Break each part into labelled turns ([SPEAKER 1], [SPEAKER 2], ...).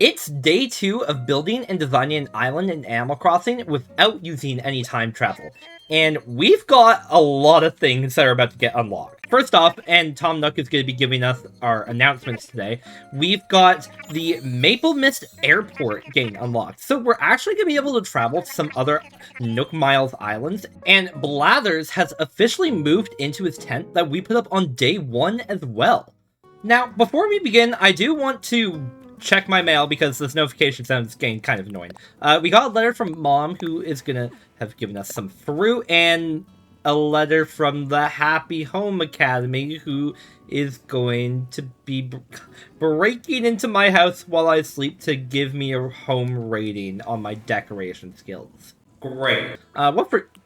[SPEAKER 1] It's day 2 of building and designing an island in Animal Crossing without using any time travel. And we've got a lot of things that are about to get unlocked. First off, and Tom Nook is going to be giving us our announcements today, we've got the Maple Mist Airport getting unlocked. So we're actually going to be able to travel to some other Nook Miles islands, and Blathers has officially moved into his tent that we put up on day 1 as well. Now, before we begin, I do want to check my mail because this notification sounds getting kind of annoying. We got a letter from Mom, who is gonna have given us some fruit, and a letter from the Happy Home Academy, who is going to be breaking into my house while I sleep to give me a home rating on my decoration skills. Great. What fruit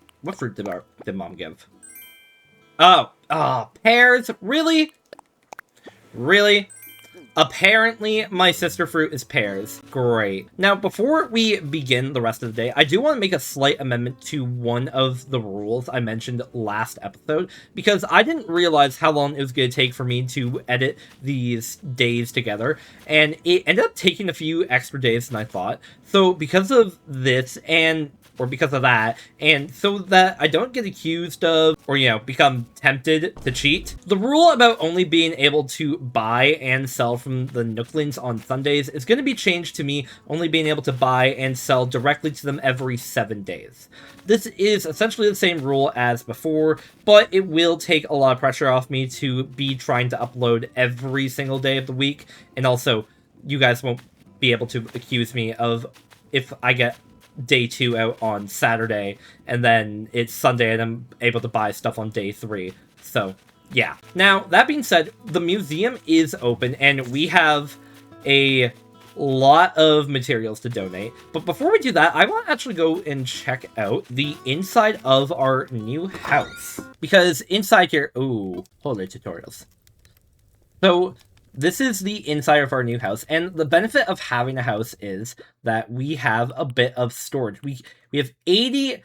[SPEAKER 1] did Mom give? Oh, pears? Really? Really? Apparently, my sister fruit is pears. Great. Now, before we begin the rest of the day, I do want to make a slight amendment to one of the rules I mentioned last episode, because I didn't realize how long it was going to take for me to edit these days together, and it ended up taking a few extra days than I thought. So, because of this, or because of that, and so that I don't get accused of, or, become tempted to cheat. The rule about only being able to buy and sell from the Nooklings on Sundays is going to be changed to me only being able to buy and sell directly to them every 7 days. This is essentially the same rule as before, but it will take a lot of pressure off me to be trying to upload every single day of the week, and also, you guys won't be able to accuse me of, if I get day 2 out on Saturday, and then it's Sunday and I'm able to buy stuff on day 3. So, yeah. Now, that being said, the museum is open, and we have a lot of materials to donate. But before we do that, I want to actually go and check out the inside of our new house. Because inside here... Ooh, hold on, tutorials. So, this is the inside of our new house, and the benefit of having a house is that we have a bit of storage. We have 80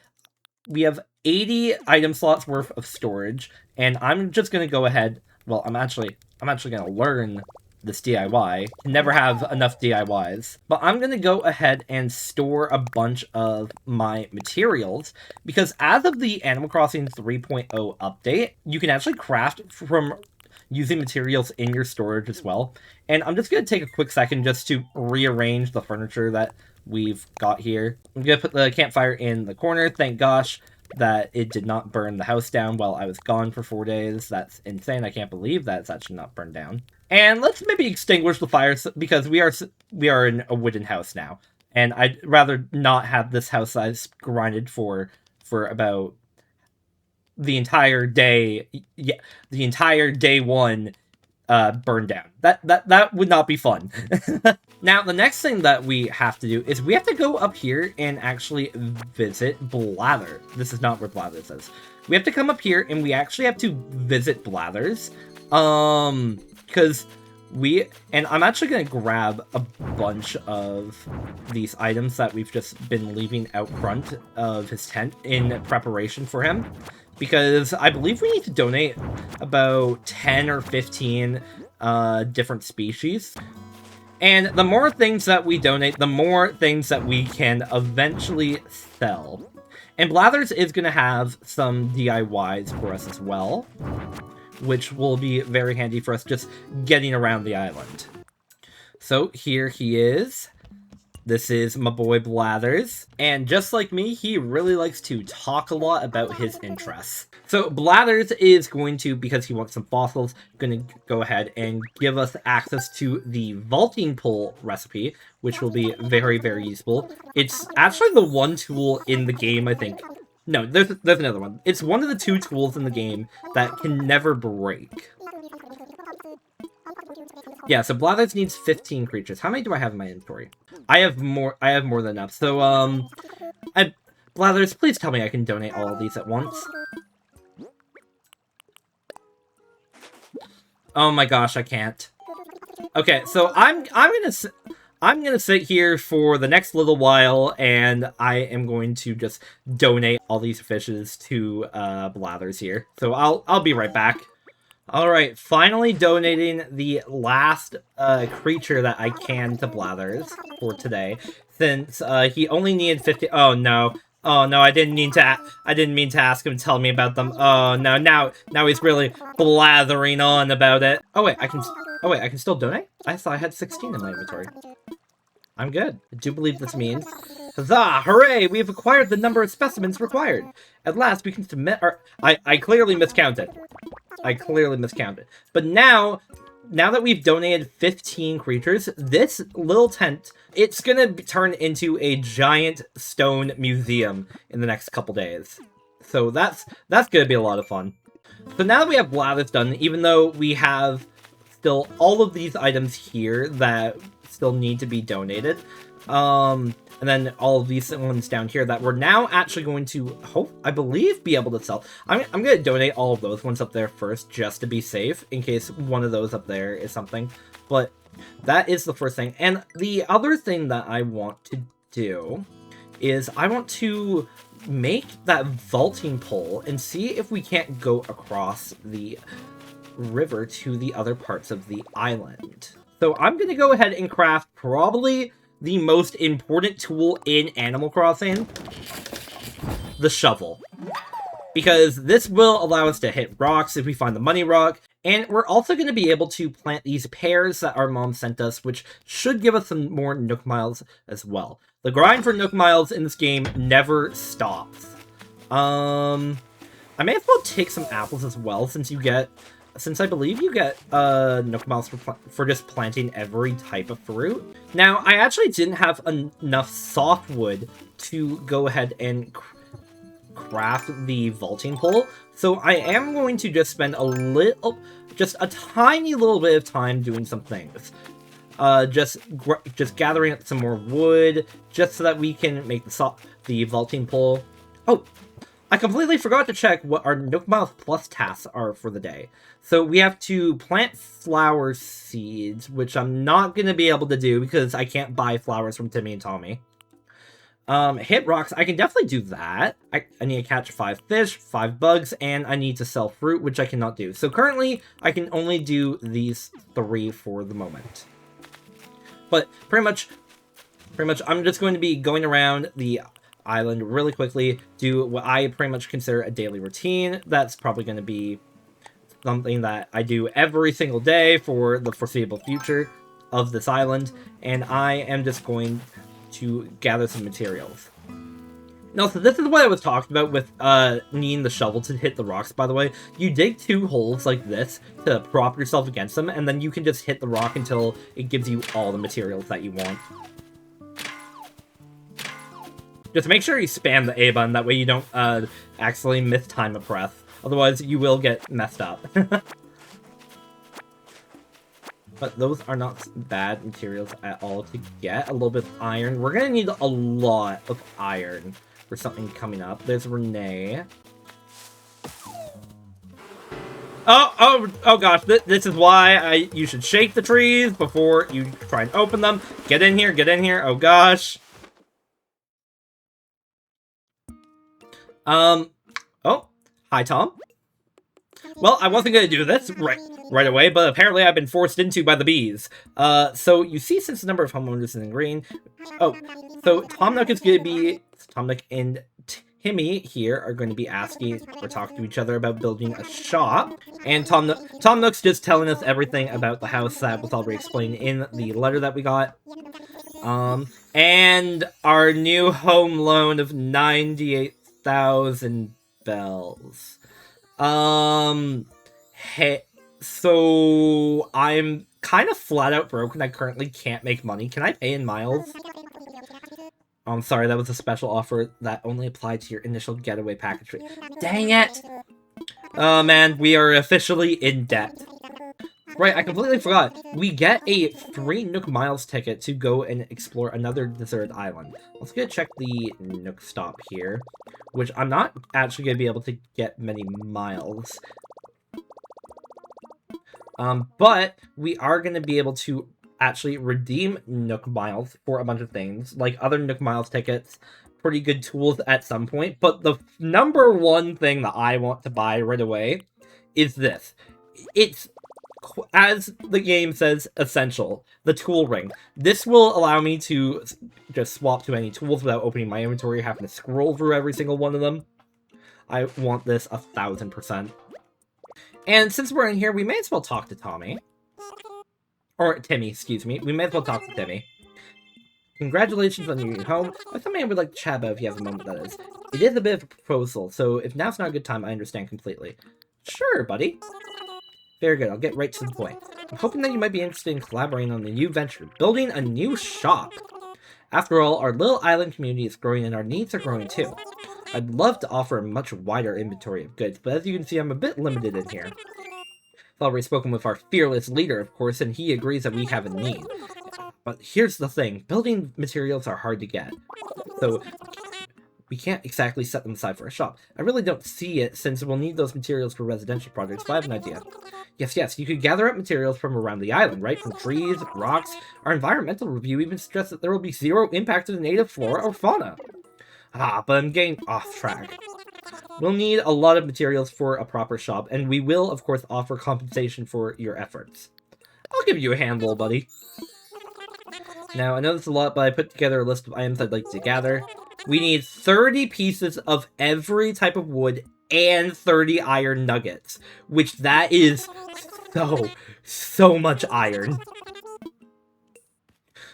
[SPEAKER 1] item slots worth of storage, and I'm just gonna go ahead. Well, I'm actually gonna learn this DIY. Never have enough DIYs, but I'm gonna go ahead and store a bunch of my materials, because as of the Animal Crossing 3.0 update, you can actually craft from using materials in your storage as well. And I'm just going to take a quick second just to rearrange the furniture that we've got here. I'm going to put the campfire in the corner. Thank gosh that it did not burn the house down while I was gone for 4 days. That's insane. I can't believe that it's actually not burned down. And let's maybe extinguish the fire, because we are in a wooden house now. And I'd rather not have this house size grinded for about the entire day, the entire day 1 burned down. That would not be fun. Now, the next thing that we have to do is we have to go up here and actually visit Blather. This is not where Blathers is. We have to come up here and we actually have to visit Blathers. Because I'm actually going to grab a bunch of these items that we've just been leaving out front of his tent in preparation for him. Because I believe we need to donate about 10 or 15 different species. And the more things that we donate, the more things that we can eventually sell. And Blathers is going to have some DIYs for us as well, which will be very handy for us just getting around the island. So here he is. This is my boy Blathers, and just like me, he really likes to talk a lot about his interests. So Blathers is going to, because he wants some fossils, going to go ahead and give us access to the vaulting pole recipe, which will be very, very useful. It's actually the one tool in the game, I think. No, there's another one. It's one of the 2 tools in the game that can never break. Yeah, so Blathers needs 15 creatures. How many do I have in my inventory? I have more than enough. So, Blathers, please tell me I can donate all of these at once. Oh my gosh, I can't. Okay, so I'm gonna sit here for the next little while, and I am going to just donate all these fishes to Blathers here. So I'll be right back. Alright, finally donating the last creature that I can to Blathers for today. Since he only needed 50. Oh no. Oh no, I didn't mean to ask him to tell me about them. Oh no, now he's really blathering on about it. Oh wait, I can still donate? I thought I had 16 in my inventory. I'm good. I do believe this means... Huzzah! Hooray! We have acquired the number of specimens required. At last, we can submit our... I clearly miscounted. I clearly miscounted. But now that we've donated 15 creatures, this little tent, it's gonna turn into a giant stone museum in the next couple days. So that's gonna be a lot of fun. So now that we have Blathers done, even though we have still all of these items here that still need to be donated, and then all of these ones down here that we're now actually going to, I believe, be able to sell. I'm going to donate all of those ones up there first, just to be safe, in case one of those up there is something. But that is the first thing. And the other thing that I want to do is I want to make that vaulting pole and see if we can't go across the river to the other parts of the island. So I'm going to go ahead and craft probably the most important tool in Animal Crossing, the shovel. Because this will allow us to hit rocks if we find the money rock, and we're also going to be able to plant these pears that our mom sent us, which should give us some more Nook Miles as well. The grind for Nook Miles in this game never stops. I may as well take some apples as well, since I believe you get Nook Miles for just planting every type of fruit. Now, I actually didn't have enough softwood to go ahead and craft the vaulting pole, so I am going to just spend just a tiny little bit of time doing some things. Just gathering up some more wood, just so that we can make the vaulting pole. Oh, I completely forgot to check what our Nook Miles Plus tasks are for the day. So we have to plant flower seeds, which I'm not going to be able to do because I can't buy flowers from Timmy and Tommy. Hit rocks, I can definitely do that. I need to catch 5 fish, 5 bugs, and I need to sell fruit, which I cannot do. So currently, I can only do these 3 for the moment. But pretty much, I'm just going to be going around the island really quickly, do what I pretty much consider a daily routine. That's probably going to be something that I do every single day for the foreseeable future of this island, and I am just going to gather some materials. Now, so this is what I was talking about with needing the shovel to hit the rocks, by the way. You dig 2 holes like this to prop yourself against them, and then you can just hit the rock until it gives you all the materials that you want. Just make sure you spam the A button, that way you don't accidentally mistime a press. Otherwise, you will get messed up. But those are not bad materials at all to get. A little bit of iron. We're going to need a lot of iron for something coming up. There's Renee. Oh gosh, this is why you should shake the trees before you try and open them. Get in here, oh gosh. Oh, hi Tom. Well, I wasn't gonna do this right away, but apparently I've been forced into by the bees. So you see, since the number of homeowners is in green. Oh, so Tom Nook is gonna be... Tom Nook and Timmy here are going to be asking or talking to each other about building a shop. And Tom Nook's just telling us everything about the house that was already explained in the letter that we got. And our new home loan of 98,000 bells. Hey, so I'm kind of flat out broke and I currently can't make money. Can I pay in miles? Oh, I'm sorry, that was a special offer that only applied to your initial getaway package. Dang it! Oh man, we are officially in debt. Right, I completely forgot. We get a free Nook Miles ticket to go and explore another deserted island. Let's go check the Nook stop here, which I'm not actually going to be able to get many miles. But we are going to be able to actually redeem Nook Miles for a bunch of things, like other Nook Miles tickets, pretty good tools at some point. But the number one thing that I want to buy right away is this. it's, as the game says, essential. The tool ring. This will allow me to just swap to any tools without opening my inventory, having to scroll through every single one of them. I want this 1000%. And since we're in here, we may as well talk to Tommy. Or Timmy, excuse me. We may as well talk to Timmy. Congratulations on your new home. That's something I would like to chat about if you have a moment, that is. It is a bit of a proposal, so if now's not a good time, I understand completely. Sure, buddy. Very good, I'll get right to the point. I'm hoping that you might be interested in collaborating on a new venture, building a new shop. After all, our little island community is growing and our needs are growing too. I'd love to offer a much wider inventory of goods, but as you can see, I'm a bit limited in here. I've already spoken with our fearless leader, of course, and he agrees that we have a need. But here's the thing, building materials are hard to get, so we can't exactly set them aside for a shop. I really don't see it, since we'll need those materials for residential projects, but I have an idea. Yes, you could gather up materials from around the island, right? From trees, rocks. Our environmental review even suggests that there will be zero impact to the native flora or fauna. But I'm getting off track. We'll need a lot of materials for a proper shop, and we will, of course, offer compensation for your efforts. I'll give you a hand, little buddy. Now, I know this is a lot, but I put together a list of items I'd like to gather. We need 30 pieces of every type of wood and 30 iron nuggets, which that is so much iron.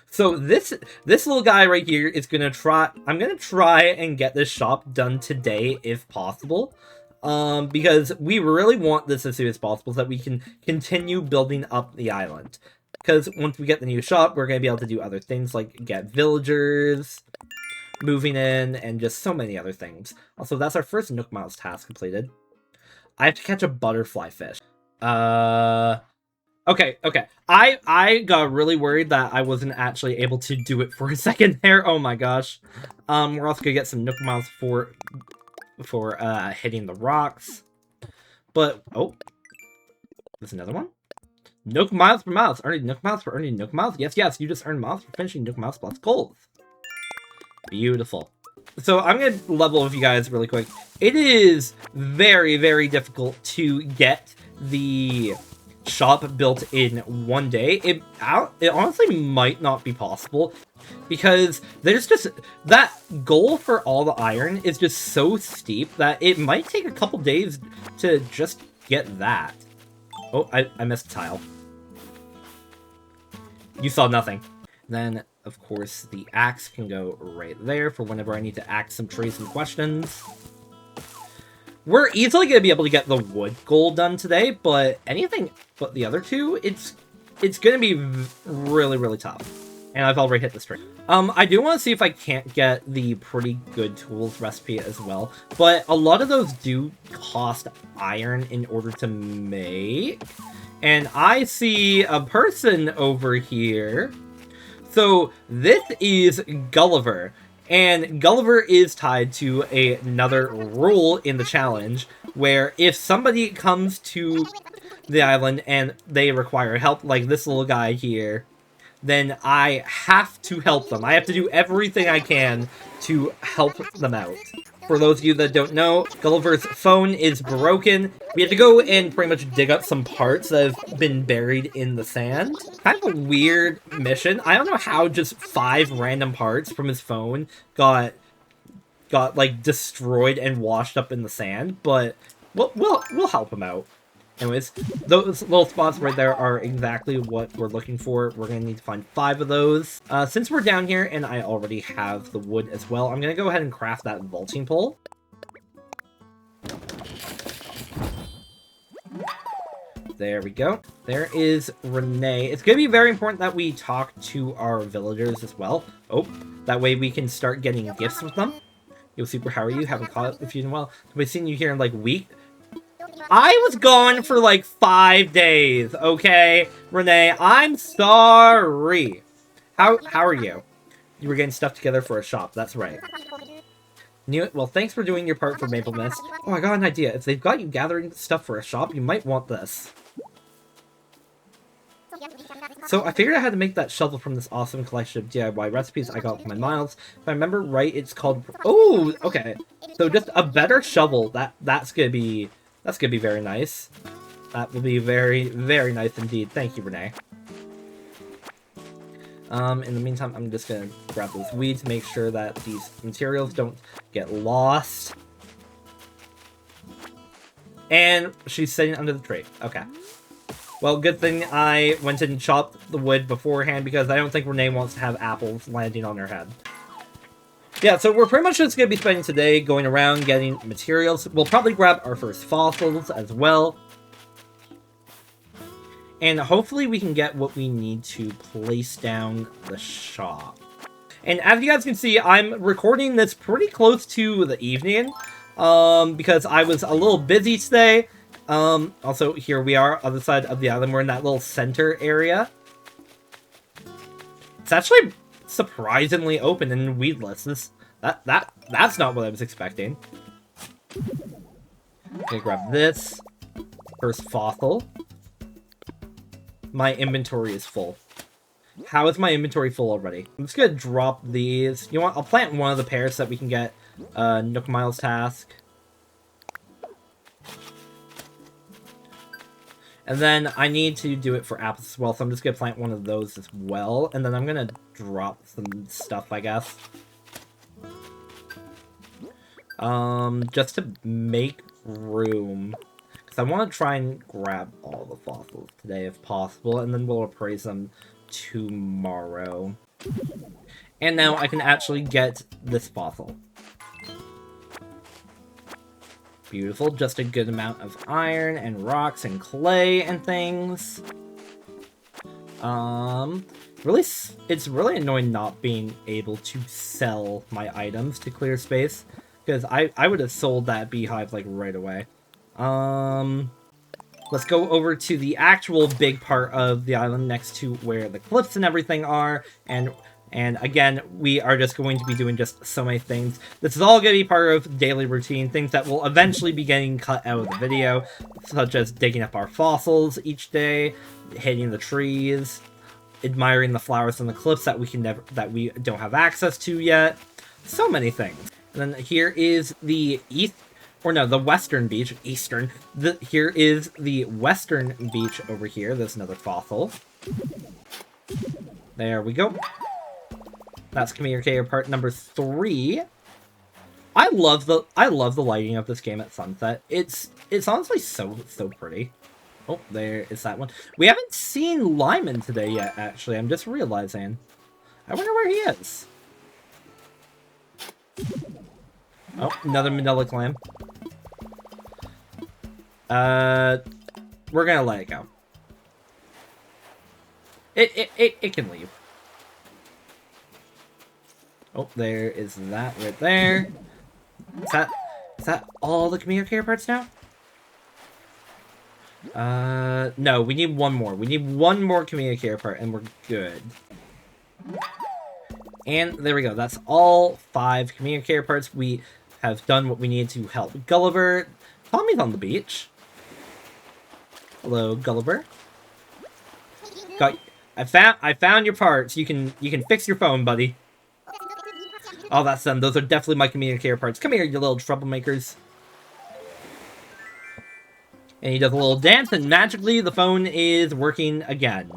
[SPEAKER 1] So this little guy right here is gonna try. I'm gonna try and get this shop done today if possible, because we really want this as soon as possible so that we can continue building up the island. Because once we get the new shop, we're gonna be able to do other things like get villagers moving in and just so many other things. Also, that's our first Nook Miles task completed. I have to catch a butterfly fish. Okay. I got really worried that I wasn't actually able to do it for a second there. Oh my gosh. We're also gonna get some Nook Miles for hitting the rocks. But, oh. There's another one? Nook Miles per Miles. Earning Nook Miles for earning Nook Miles? Yes, you just earned Miles for finishing Nook Miles plus gold. Beautiful. So I'm going to level with you guys really quick. It is very, very difficult to get the shop built in one day. It honestly might not be possible because there's just that goal for all the iron is just so steep that it might take a couple days to just get that. Oh, I missed a tile. You saw nothing. Then, of course, the axe can go right there for whenever I need to axe some trees and questions. We're easily going to be able to get the wood goal done today, but anything but the other two, it's going to be really, really tough. And I've already hit the string. I do want to see if I can't get the pretty good tools recipe as well, but a lot of those do cost iron in order to make. And I see a person over here. So this is Gulliver, and Gulliver is tied to another rule in the challenge, where if somebody comes to the island and they require help, like this little guy here, then I have to help them. I have to do everything I can to help them out. For those of you that don't know, Gulliver's phone is broken. We have to go and pretty much dig up some parts that have been buried in the sand. Kind of a weird mission. I don't know how just 5 random parts from his phone got like destroyed and washed up in the sand, but we'll help him out. Anyways, those little spots right there are exactly what we're looking for. We're going to need to find 5 of those. Since we're down here and I already have the wood as well, I'm going to go ahead and craft that vaulting pole. There we go. There is Renee. It's going to be very important that we talk to our villagers as well. Oh, that way we can start getting gifts with them. Yo, Super, how are you? Haven't caught up with you in a while. We've seen you here in like a week. I was gone for like 5 days, okay? Renee, I'm sorry. How are you? You were getting stuff together for a shop, that's right. Knew it. Well, thanks for doing your part for Maple Mist. Oh, I got an idea. If they've got you gathering stuff for a shop, you might want this. So I figured out how to make that shovel from this awesome collection of DIY recipes I got from my Miles. If I remember right, it's called... Oh, okay. So just a better shovel. That's gonna be very nice. That will be very, very nice indeed. Thank you, Renee. In the meantime, I'm just gonna grab those weeds, make sure that these materials don't get lost. And she's sitting under the tree. Okay. Well, good thing I went and chopped the wood beforehand, because I don't think Renee wants to have apples landing on her head. Yeah, so we're pretty much just going to be spending today going around getting materials. We'll probably grab our first fossils as well. And hopefully we can get what we need to place down the shop. And as you guys can see, I'm recording this pretty close to the evening. Because I was a little busy today. Also, here we are, other side of the island. We're in that little center area. It's actually surprisingly open and weedless. That's not what I was expecting. Okay, grab this. First fossil. My inventory is full. How is my inventory full already? I'm just gonna drop these. You know what? I'll plant one of the pairs so that we can get Nook Miles task. And then I need to do it for apples as well, so I'm just gonna plant one of those as well. And then I'm gonna drop some stuff, I guess. Just to make room. Because I want to try and grab all the fossils today if possible, and then we'll appraise them tomorrow. And now I can actually get this fossil. Beautiful, just a good amount of iron and rocks and clay and things. Really, it's really annoying not being able to sell my items to clear space, because I would have sold that beehive like right away. Let's go over to the actual big part of the island next to where the cliffs and everything are, and again, we are just going to be doing just so many things. This is all going to be part of daily routine, things that will eventually be getting cut out of the video, such as digging up our fossils each day, hitting the trees, admiring the flowers on the cliffs that we don't have access to yet. So many things. And then here is the the western beach. Here is the western beach over here. There's another fossil. There we go. That's communicator part number 3. I love the lighting of this game at sunset. It's honestly so pretty. Oh, there is that one. We haven't seen Lyman today yet, actually. I'm just realizing. I wonder where he is. Oh, another manila clam. We're gonna let it go. It can leave. Oh, there is that right there. Is that all the communicator parts now? No, we need one more. We need one more communicator part, and we're good. And there we go. That's all 5 communicator parts. We have done what we need to help Gulliver. Tommy's on the beach. Hello, Gulliver. I found your parts. You can fix your phone, buddy. Oh, that's them. Those are definitely my communicator parts. Come here, you little troublemakers. And he does a little dance, and magically the phone is working again.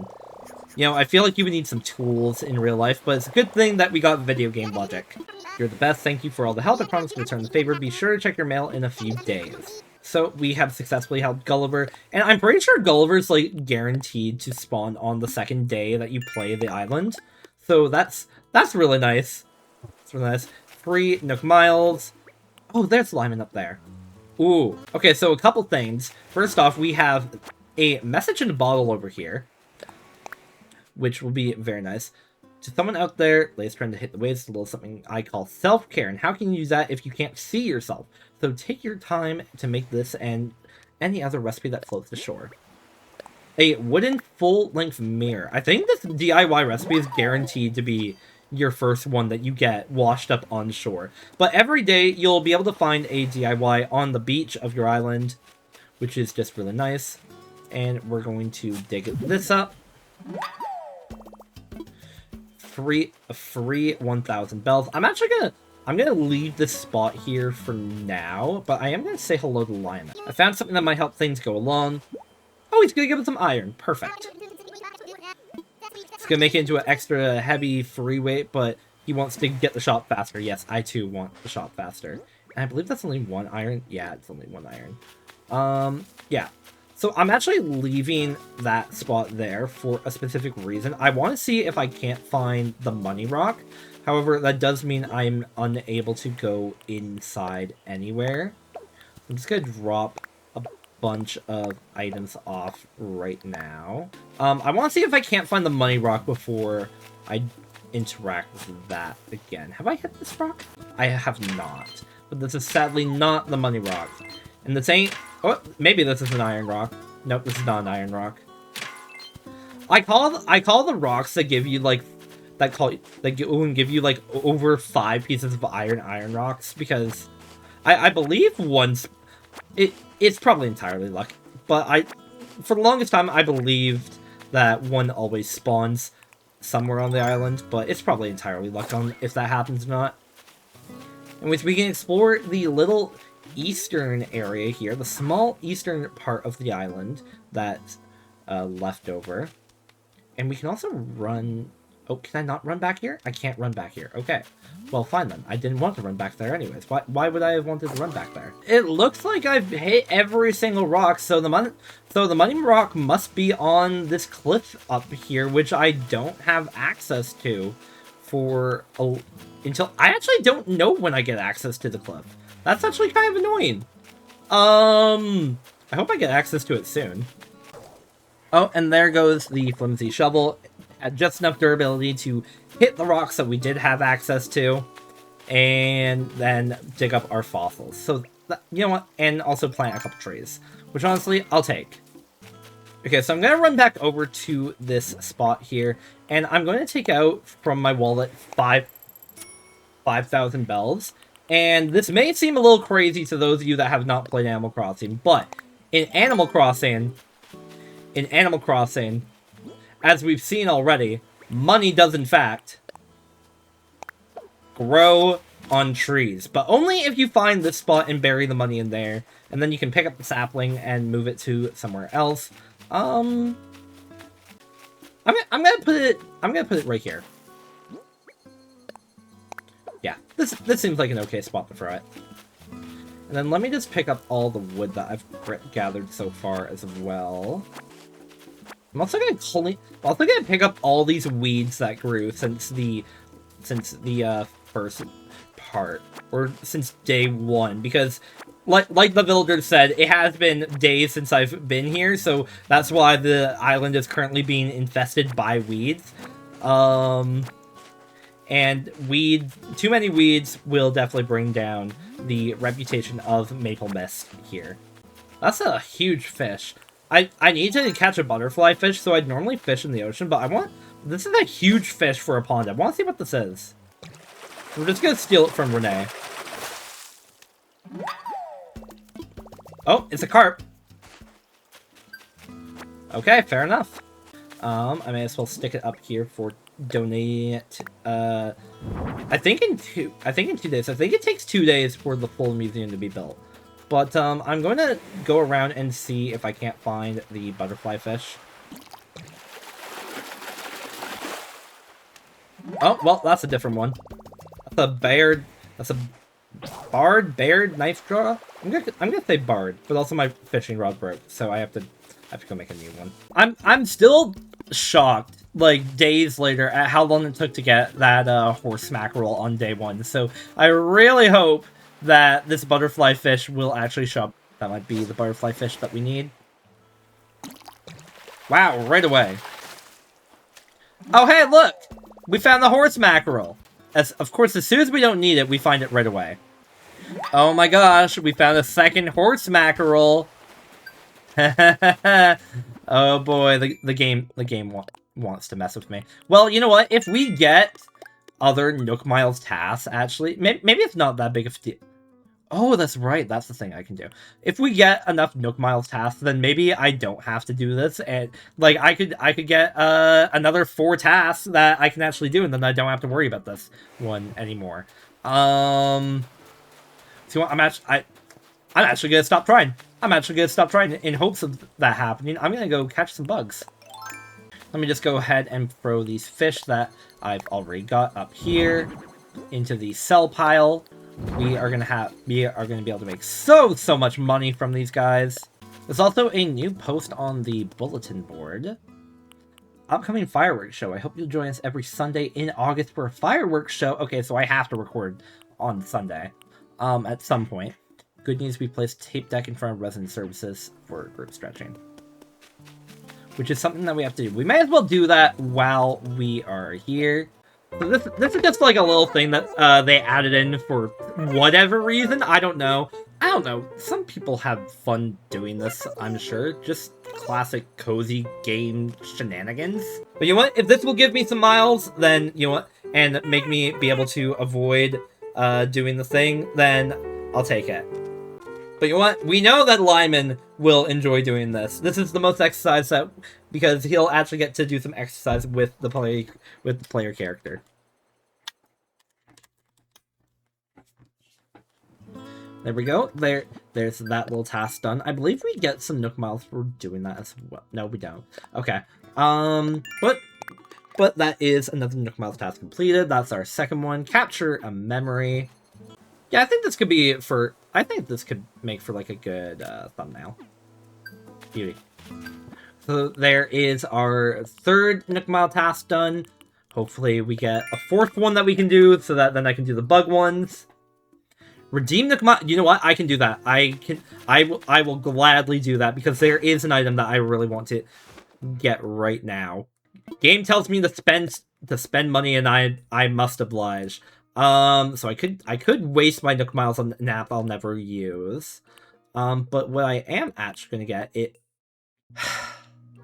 [SPEAKER 1] You know, I feel like you would need some tools in real life, but it's a good thing that we got video game logic. You're the best. Thank you for all the help. I promise to return the favor. Be sure to check your mail in a few days. So we have successfully helped Gulliver, and I'm pretty sure Gulliver's like guaranteed to spawn on the second day that you play the island. So that's really nice. It's really nice. 3 Nook Miles. Oh, there's Lyman up there. Ooh. Okay, so a couple things. First off, we have a message in a bottle over here, which will be very nice. To someone out there, Lay's trying to hit the waves, a little something I call self-care. And how can you use that if you can't see yourself? So take your time to make this and any other recipe that floats to shore. A wooden full-length mirror. I think this DIY recipe is guaranteed to be your first one that you get washed up on shore. But every day, you'll be able to find a DIY on the beach of your island, which is just really nice. And we're going to dig this up. Free 1,000 bells. I'm gonna leave this spot here for now, but I am gonna say hello to Lyman. I found something that might help things go along. Oh, he's gonna give us some iron. Perfect. It's gonna make it into an extra heavy free weight, but he wants to get the shop faster. Yes, I too want the shop faster. And I believe that's only 1 iron. Yeah, it's only 1 iron. Yeah. So I'm actually leaving that spot there for a specific reason. I want to see if I can't find the money rock. However, that does mean I'm unable to go inside anywhere. I'm just going to drop a bunch of items off right now. I want to see if I can't find the money rock before I interact with that again. Have I hit this rock? I have not. But this is sadly not the money rock. And this ain't... Oh, maybe this is an iron rock. Nope, this is not an iron rock. I call the rocks that give you like give you like over 5 pieces of iron rocks because I believe once it's probably entirely luck, but for the longest time I believed that one always spawns somewhere on the island, but it's probably entirely luck on if that happens or not. And we can explore the little eastern area here, the small eastern part of the island that's left over. And we can also run... Oh, can I not run back here? I can't run back here. Okay. Well, fine then. I didn't want to run back there anyways. Why would I have wanted to run back there? It looks like I've hit every single rock, so the money rock must be on this cliff up here, which I don't have access to until... I actually don't know when I get access to the cliff. That's actually kind of annoying. I hope I get access to it soon. Oh, and there goes the flimsy shovel. Had just enough durability to hit the rocks that we did have access to, and then dig up our fossils. So, you know what? And also plant a couple trees, which honestly, I'll take. Okay, so I'm going to run back over to this spot here, and I'm going to take out from my wallet 5,000 bells. And this may seem a little crazy to those of you that have not played Animal Crossing, but in Animal Crossing, as we've seen already, money does in fact grow on trees. But only if you find this spot and bury the money in there, and then you can pick up the sapling and move it to somewhere else. I'm gonna put it right here. Yeah, this seems like an okay spot to throw it. And then let me just pick up all the wood that I've gathered so far as well. I'm also gonna pick up all these weeds that grew since the first part, or since day 1, because like the villagers said, it has been days since I've been here, so that's why the island is currently being infested by weeds. And too many weeds will definitely bring down the reputation of Maple Mist here. That's a huge fish. I need to catch a butterfly fish, so I'd normally fish in the ocean, but this is a huge fish for a pond. I want to see what this is. We're just going to steal it from Renee. Oh, it's a carp. Okay, fair enough. I may as well stick it up here for donate. I think in 2 days. I think it takes 2 days for the full museum to be built. But I'm going to go around and see if I can't find the butterfly fish. Oh, well, that's a different one. That's a barred knife draw. I'm gonna say barred, but also my fishing rod broke, so I have to go make a new one. I'm still shocked, like, days later, at how long it took to get that horse mackerel on day 1. So I really hope that this butterfly fish will actually show up. That might be the butterfly fish that we need. Wow, right away. Oh, hey, look! We found the horse mackerel. Of course, as soon as we don't need it, we find it right away. Oh my gosh, we found a second horse mackerel. Oh boy, the game wants to mess with me. Well, you know what? If we get other Nook Miles tasks, actually, maybe it's not that big of a deal. Oh, that's right. That's the thing I can do. If we get enough Nook Miles tasks, then maybe I don't have to do this, and like I could get another 4 tasks that I can actually do, and then I don't have to worry about this one anymore. So I'm actually I'm actually gonna stop trying. I'm actually gonna stop trying in hopes of that happening. I'm gonna go catch some bugs. Let me just go ahead and throw these fish that I've already got up here into the sell pile. We are gonna be able to make so much money from these guys. There's also a new post on the bulletin board. Upcoming fireworks show. I hope you'll join us every Sunday in August for a fireworks show. Okay, so I have to record on Sunday, at some point. Good news, we placed tape deck in front of resident services for group stretching, which is something that we have to do. We may as well do that while we are here. So this is just like a little thing that they added in for whatever reason. I don't know. Some people have fun doing this, I'm sure. Just classic cozy game shenanigans. But you know what? If this will give me some miles, then you know what? And make me be able to avoid doing the thing, then I'll take it. But you know what? We know that Lyman will enjoy doing this. This is the most exercise that, because he'll actually get to do some exercise with the player character. There we go. There's that little task done. I believe we get some Nook Miles for doing that as well. No, we don't. Okay. But that is another Nook Miles task completed. That's our second one. Capture a memory. Yeah, I think this could make for like a good thumbnail. Beauty. So there is our third Nook Mile task done. Hopefully we get a fourth one that we can do, so that then I can do the bug ones. Redeem Nook Mile. You know what? I can do that. I will gladly do that because there is an item that I really want to get right now. Game tells me to spend money, and I must oblige. So I could waste my Nook Miles on an app I'll never use. But what I am actually gonna get it.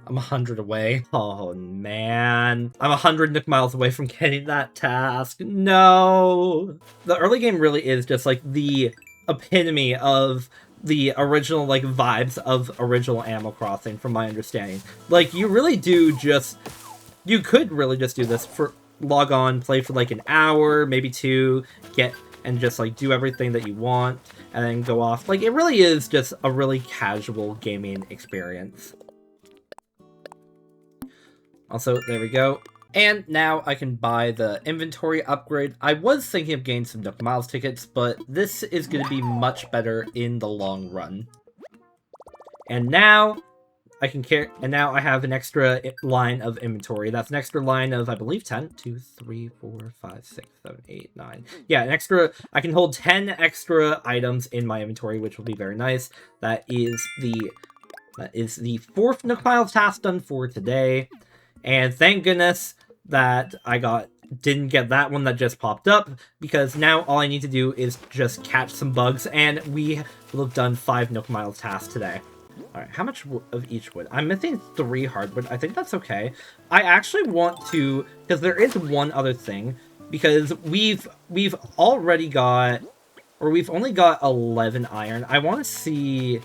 [SPEAKER 1] I'm 100 away. Oh man, I'm 100 Nook Miles away from getting that task. No, the early game really is just like the epitome of the original like vibes of original Animal Crossing, from my understanding. Like you could really just do this for log on, play for like an hour, maybe two, and just like do everything that you want, and then go off. Like it really is just a really casual gaming experience. Also, there we go. And now I can buy the inventory upgrade. I was thinking of getting some Nook Miles tickets, but this is going to be much better in the long run. And now I can carry, and now I have an extra line of inventory. That's an extra line of, I believe, 10. 2, 3, 4, 5, 6, 7, 8, 9. Yeah, I can hold 10 extra items in my inventory, which will be very nice. That is the fourth Nook Miles task done for today. And thank goodness that I didn't get that one that just popped up, because now all I need to do is just catch some bugs, and we will have done 5 Nook Miles tasks today. Alright, how much of each wood? I'm missing 3 hardwood. I think that's okay. I actually want to, because there is one other thing, because we've already got, or we've only got 11 iron. I want to see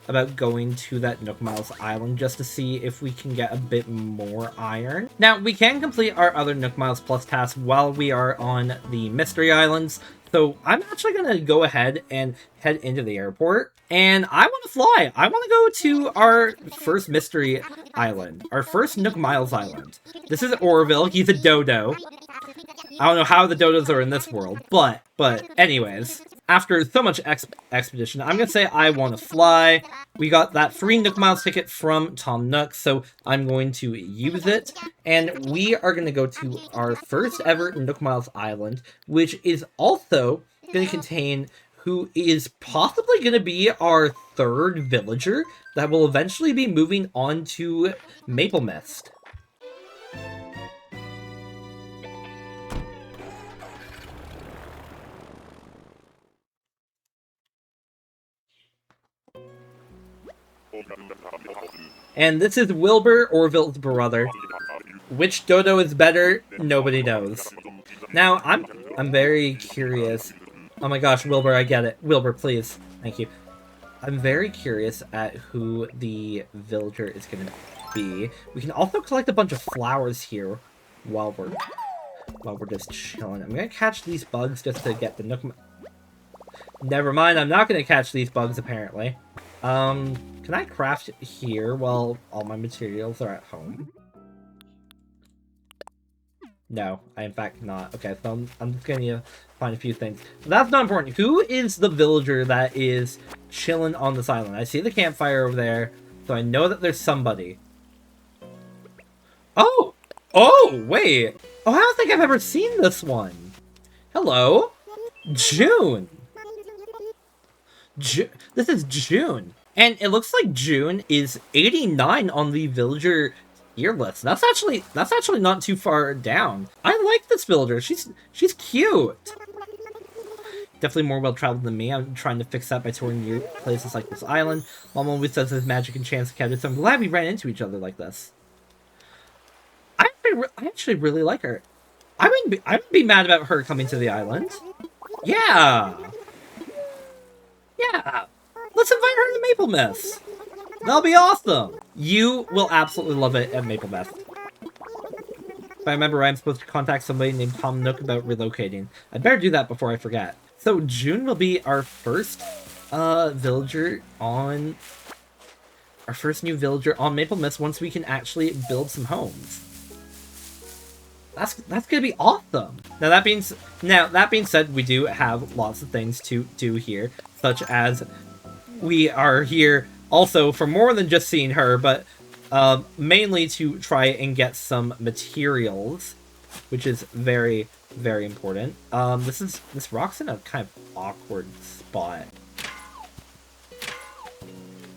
[SPEAKER 1] about going to that Nook Miles island just to see if we can get a bit more iron. Now, we can complete our other Nook Miles Plus tasks while we are on the Mystery Islands, so I'm actually going to go ahead and head into the airport, and I want to fly. I want to go to our first Mystery Island, our first Nook Miles Island. This is Orville. He's a dodo. I don't know how the dodos are in this world, but anyways. After so much expedition, I'm going to say I want to fly. We got that free Nook Miles ticket from Tom Nook, so I'm going to use it. And we are going to go to our first ever Nook Miles Island, which is also going to contain who is possibly going to be our third villager that will eventually be moving on to Maple Mist. And this is Wilbur, Orville's brother. Which dodo is better? Nobody knows. Now, I'm very curious. Oh my gosh, Wilbur, I get it. Wilbur, please. Thank you. I'm very curious at who the villager is going to be. We can also collect a bunch of flowers here while we're just chilling. I'm going to catch these bugs just to get the Never mind, I'm not going to catch these bugs, apparently. Can I craft here while all my materials are at home? No, I in fact cannot. Okay, so I'm just going to find a few things. But that's not important. Who is the villager that is chilling on this island? I see the campfire over there, so I know that there's somebody. Oh! Oh, wait! Oh, I don't think I've ever seen this one. Hello? June! This is June. And it looks like June is 89 on the villager tier list. That's actually not too far down. I like this villager. She's cute. Definitely more well-traveled than me. I'm trying to fix that by touring new places like this island. Mom always says there's magic and chance encountered, so I'm glad we ran into each other like this. I actually really like her. I wouldn't be mad about her coming to the island. Yeah. Yeah. Let's invite her to Maple Mist. That'll be awesome. You will absolutely love it at Maple Mist. If I remember right, I'm supposed to contact somebody named Tom Nook about relocating. I'd better do that before I forget. So June will be our first villager on... Our first new villager on Maple Mist once we can actually build some homes. That's gonna be awesome. Now that being said, we do have lots of things to do here, such as we are here also for more than just seeing her, but mainly to try and get some materials, which is very, very important. This rock's in a kind of awkward spot.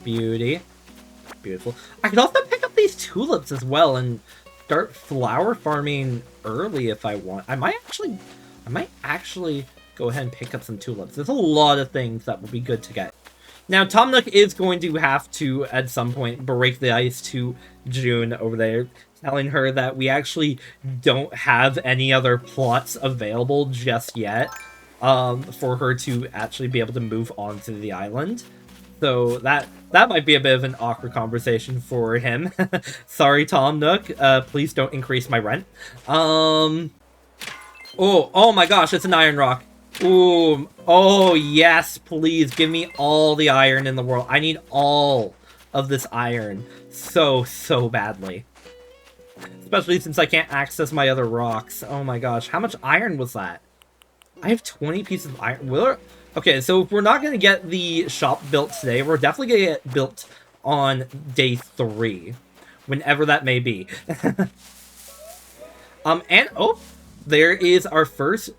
[SPEAKER 1] Beautiful. I could also pick up these tulips as well and start flower farming early if I want. I might actually go ahead and pick up some tulips. There's a lot of things that will be good to get. Now, Tom Nook is going to have to, at some point, break the ice to June over there, telling her that we actually don't have any other plots available just yet for her to actually be able to move on to the island. So that might be a bit of an awkward conversation for him. Sorry, Tom Nook. Please don't increase my rent. Oh my gosh, it's an iron rock. Ooh, oh yes, please give me all the iron in the world. I need all of this iron so badly. Especially since I can't access my other rocks. Oh my gosh, how much iron was that? I have 20 pieces of iron. Okay, so if we're not going to get the shop built today, we're definitely going to get built on day 3. Whenever that may be. And, oh, there is our first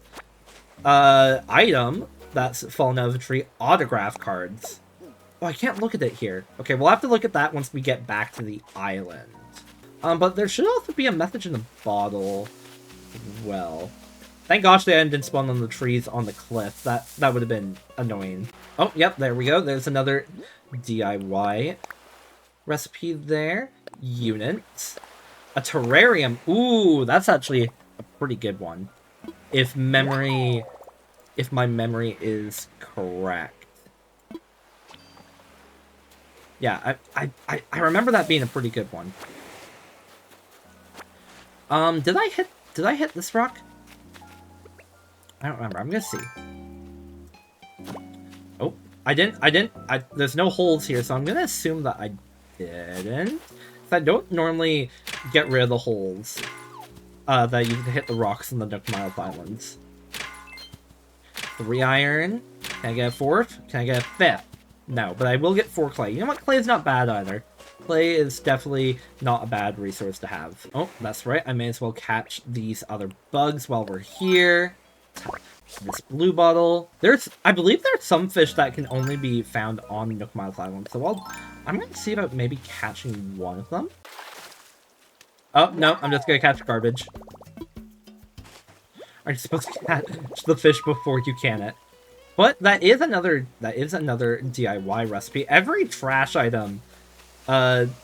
[SPEAKER 1] item that's fallen out of a tree. Autograph cards. Oh, I can't look at it here. Okay, we'll have to look at that once we get back to the island. But there should also be a message in the bottle as well. Thank gosh they didn't spawn on the trees on the cliff. That would have been annoying. Oh, yep, there we go. There's another DIY recipe there. Units. A terrarium. Ooh, that's actually a pretty good one. If my memory is correct. Yeah, I remember that being a pretty good one. Did I hit this rock? I don't remember. I'm gonna see. Oh, I didn't. There's no holes here, so I'm gonna assume that I didn't. I don't normally get rid of the holes that you can hit the rocks in the Nook Miles Islands. 3 iron. Can I get a 4th? Can I get a 5th? No, but I will get 4 clay. You know what? Clay is not bad either. Clay is definitely not a bad resource to have. Oh, that's right. I may as well catch these other bugs while we're here. This blue bottle. I believe there's some fish that can only be found on Nook Miles Island, so I'm going to see about maybe catching one of them. Oh, no, I'm just going to catch garbage. Aren't you supposed to catch the fish before you can it? But that is another DIY recipe. Every trash item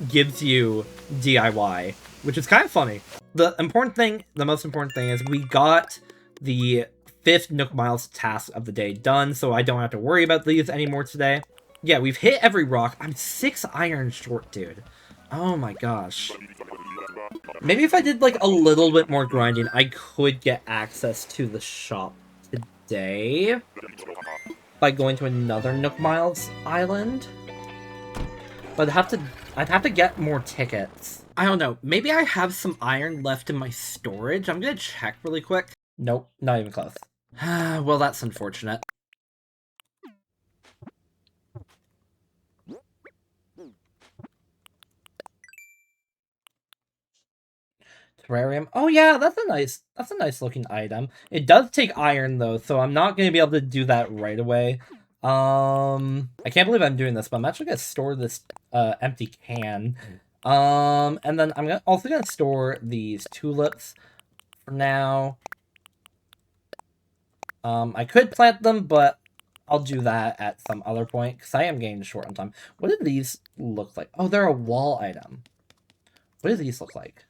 [SPEAKER 1] gives you DIY, which is kind of funny. The most important thing is we got the 5th Nook Miles task of the day done, so I don't have to worry about these anymore today. Yeah, we've hit every rock. I'm 6 iron short, dude. Oh my gosh. Maybe if I did like a little bit more grinding, I could get access to the shop today. by going to another Nook Miles island. But I'd have to get more tickets. I don't know. Maybe I have some iron left in my storage. I'm gonna check really quick. Nope, not even close. Well, that's unfortunate. Terrarium. Oh yeah, that's a nice looking item. It does take iron though, so I'm not gonna be able to do that right away. I can't believe I'm doing this, but I'm actually gonna store this empty can. And then I'm also gonna store these tulips for now. I could plant them, but I'll do that at some other point, because I am getting short on time. What do these look like? Oh, they're a wall item. What do these look like?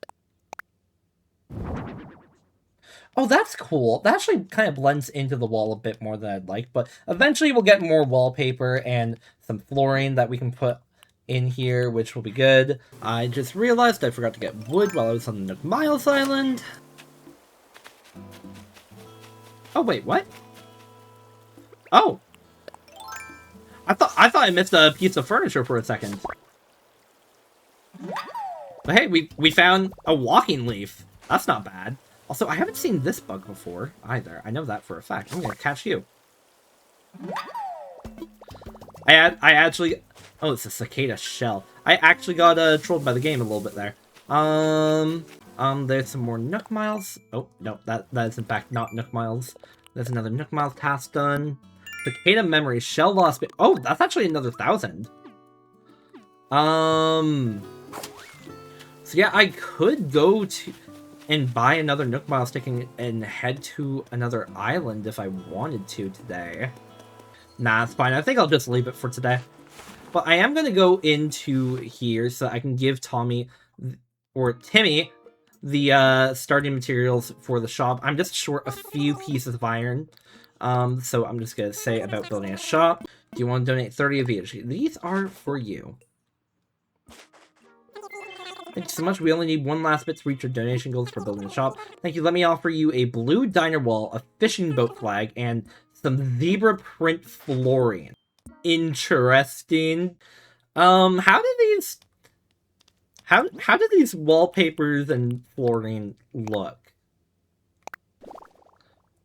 [SPEAKER 1] Oh, that's cool. That actually kind of blends into the wall a bit more than I'd like, but eventually we'll get more wallpaper and some flooring that we can put in here, which will be good. I just realized I forgot to get wood while I was on the Nook Miles Island. Oh, wait, what? Oh. I thought I missed a piece of furniture for a second. But hey, we found a walking leaf. That's not bad. Also, I haven't seen this bug before, either. I know that for a fact. I'm gonna catch you. I actually... Oh, it's a cicada shell. I actually got trolled by the game a little bit there. There's some more Nook Miles. Oh, no, that is in fact not Nook Miles. There's another Nook Miles task done. Cicada memory, shell loss... Oh, that's actually another 1,000. So yeah, I could go to... and buy another Nook Miles ticket and head to another island if I wanted to today. Nah, it's fine. I think I'll just leave it for today. But I am going to go into here so I can give Tommy, or Timmy, the starting materials for the shop. I'm just short a few pieces of iron. So I'm just going to say about building a shop. Do you want to donate 30 of each? These are for you. Thank you so much. We only need one last bit to reach your donation goals for building the shop. Thank you. Let me offer you a blue diner wall, a fishing boat flag, and some zebra print flooring. Interesting. How do these wallpapers and flooring look?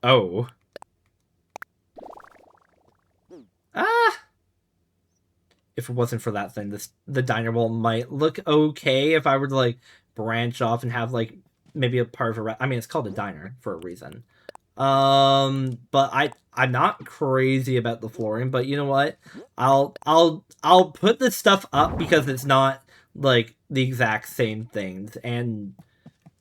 [SPEAKER 1] Oh. If it wasn't for that thing, the diner wall might look okay if I were to, like, branch off and have, like, maybe a part of a... I mean, it's called a diner for a reason. But I'm not crazy about the flooring, but you know what? I'll put this stuff up because it's not, like, the exact same things. And,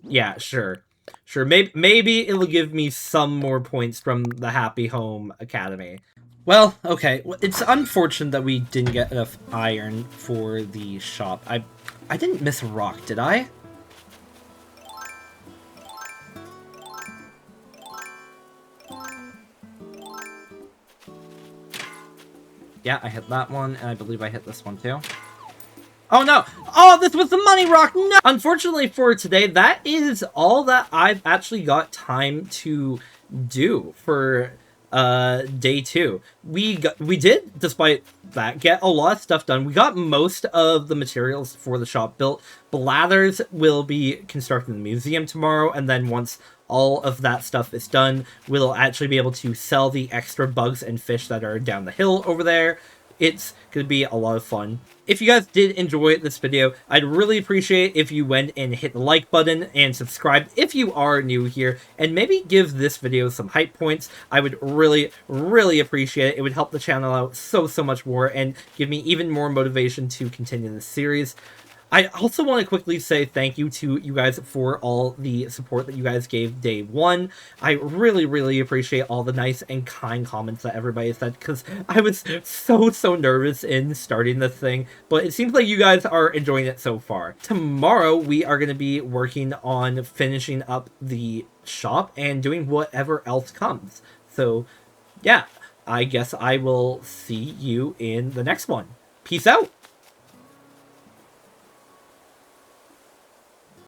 [SPEAKER 1] yeah, sure. Sure, maybe it'll give me some more points from the Happy Home Academy. Well, okay. It's unfortunate that we didn't get enough iron for the shop. I didn't miss a rock, did I? Yeah, I hit that one, and I believe I hit this one too. Oh no! Oh, this was the money rock! No! Unfortunately for today, that is all that I've actually got time to do for day 2. We did, despite that, get a lot of stuff done. We got most of the materials for the shop built. Blathers will be constructing the museum tomorrow, and then once all of that stuff is done, we'll actually be able to sell the extra bugs and fish that are down the hill over there. It's going to be a lot of fun. If you guys did enjoy this video, I'd really appreciate if you went and hit the like button and subscribed if you are new here, and maybe give this video some hype points. I would really, really appreciate it. It would help the channel out so much more and give me even more motivation to continue this series. I also want to quickly say thank you to you guys for all the support that you guys gave day 1. I really, really appreciate all the nice and kind comments that everybody said, because I was so nervous in starting this thing, but it seems like you guys are enjoying it so far. Tomorrow, we are going to be working on finishing up the shop and doing whatever else comes. So, yeah, I guess I will see you in the next one. Peace out!